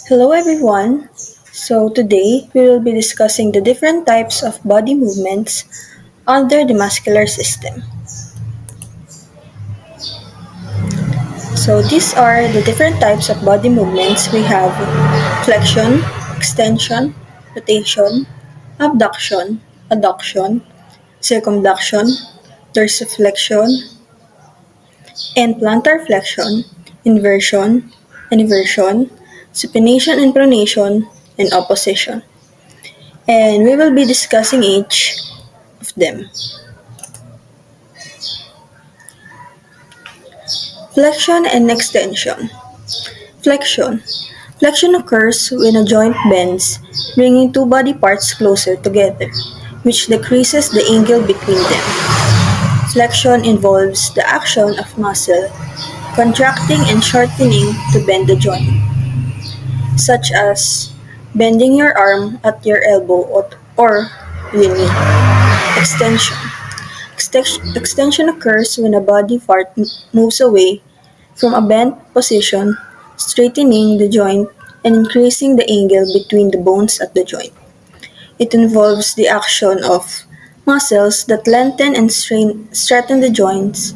Hello everyone. So today we will be discussing the different types of body movements under the muscular system. So these are the different types of body movements. We have flexion, extension, rotation, abduction, adduction, circumduction, dorsiflexion, and plantar flexion, inversion, and eversion, supination and pronation, and opposition. And we will be discussing each of them. Flexion and extension. Flexion. Flexion occurs when a joint bends, bringing two body parts closer together, which decreases the angle between them. Flexion involves the action of muscle contracting and shortening to bend the joint, such as bending your arm at your elbow or the knee. Extension. Extension occurs when a body part moves away from a bent position, straightening the joint and increasing the angle between the bones at the joint. It involves the action of muscles that lengthen and straighten the joints,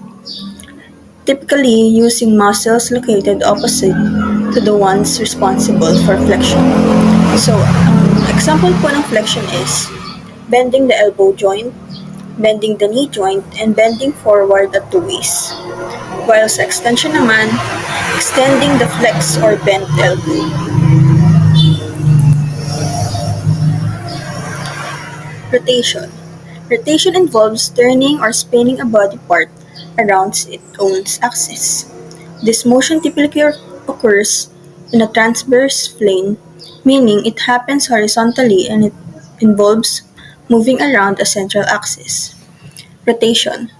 typically using muscles located opposite to the ones responsible for flexion. So, example po ng flexion is bending the elbow joint, bending the knee joint, and bending forward at the waist. While sa extension naman, extending the flex or bent elbow. Rotation. Rotation involves turning or spinning a body part around its own axis. This motion typically occurs in a transverse plane, meaning it happens horizontally and it involves moving around a central axis. Rotation.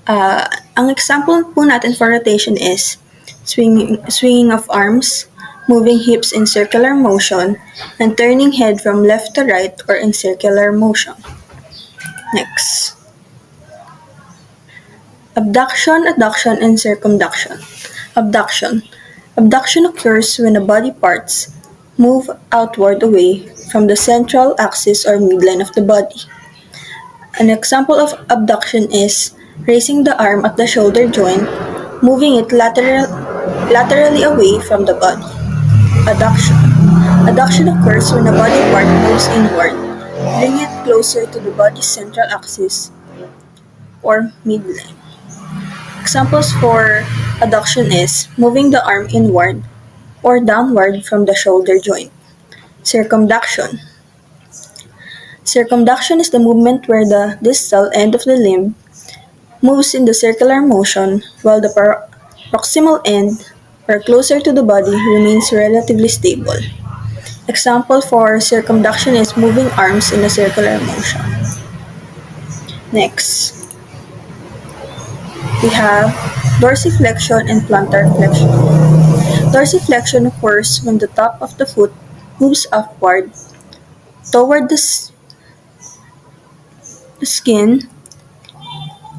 Ang example po natin for rotation is swinging of arms, moving hips in circular motion, and turning head from left to right or in circular motion. Next. Abduction, adduction, and circumduction. Abduction. Abduction occurs when the body parts move outward away from the central axis or midline of the body. An example of abduction is raising the arm at the shoulder joint, moving it laterally away from the body. Adduction. Adduction occurs when a body part moves inward, bringing it closer to the body's central axis or midline. Examples for adduction is moving the arm inward or downward from the shoulder joint. Circumduction. Circumduction is the movement where the distal end of the limb moves in the circular motion while the proximal end, or closer to the body, remains relatively stable. Example for circumduction is moving arms in a circular motion. Next, we have dorsiflexion and plantar flexion. Dorsiflexion occurs when the top of the foot moves upward toward the skin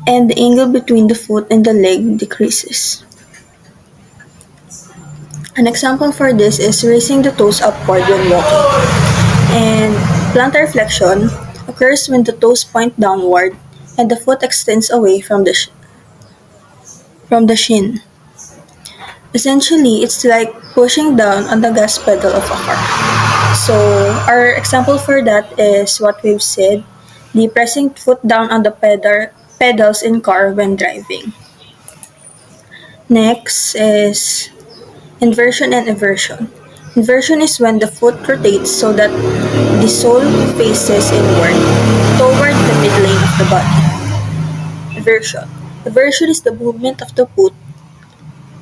and the angle between the foot and the leg decreases. An example for this is raising the toes upward when walking. And plantar flexion occurs when the toes point downward and the foot extends away from the shin. Essentially, it's like pushing down on the gas pedal of a car. So, our example for that is what we've said, the pressing foot down on the pedals in car when driving. Next is inversion and eversion. Inversion is when the foot rotates so that the sole faces inward toward the midline of the body. Eversion. Eversion is the movement of the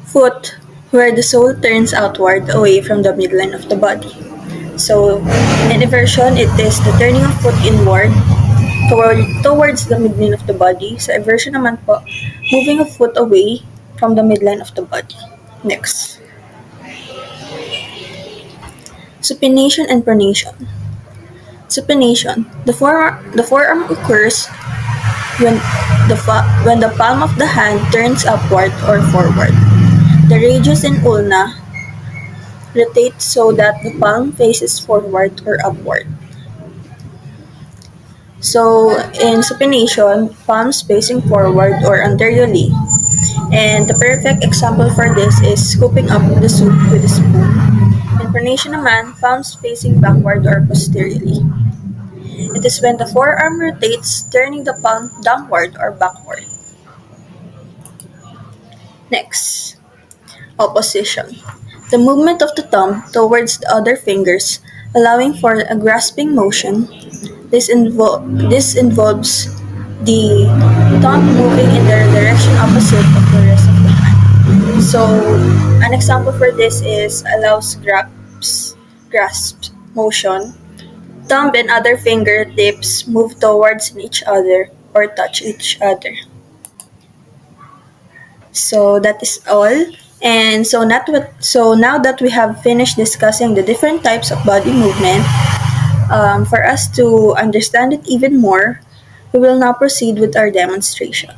foot where the sole turns outward away from the midline of the body. So, in eversion, it is the turning of foot inward towards the midline of the body. Sa eversion naman po, moving a foot away from the midline of the body. Next. Supination and pronation. Supination. The forearm occurs when the palm of the hand turns upward or forward. The radius and ulna Rotate so that the palm faces forward or upward. So in supination, palms facing forward or anteriorly. And the perfect example for this is scooping up the soup with a spoon. In pronation naman, palms facing backward or posteriorly. It is when the forearm rotates, turning the palm downward or backward. Next, opposition. The movement of the thumb towards the other fingers, allowing for a grasping motion. This involves the thumb moving in the direction opposite of the rest of the hand. So, an example for this is allows grasp motion. Thumb and other fingertips move towards each other or touch each other. So that is all. And so now that we have finished discussing the different types of body movement, for us to understand it even more, we will now proceed with our demonstration.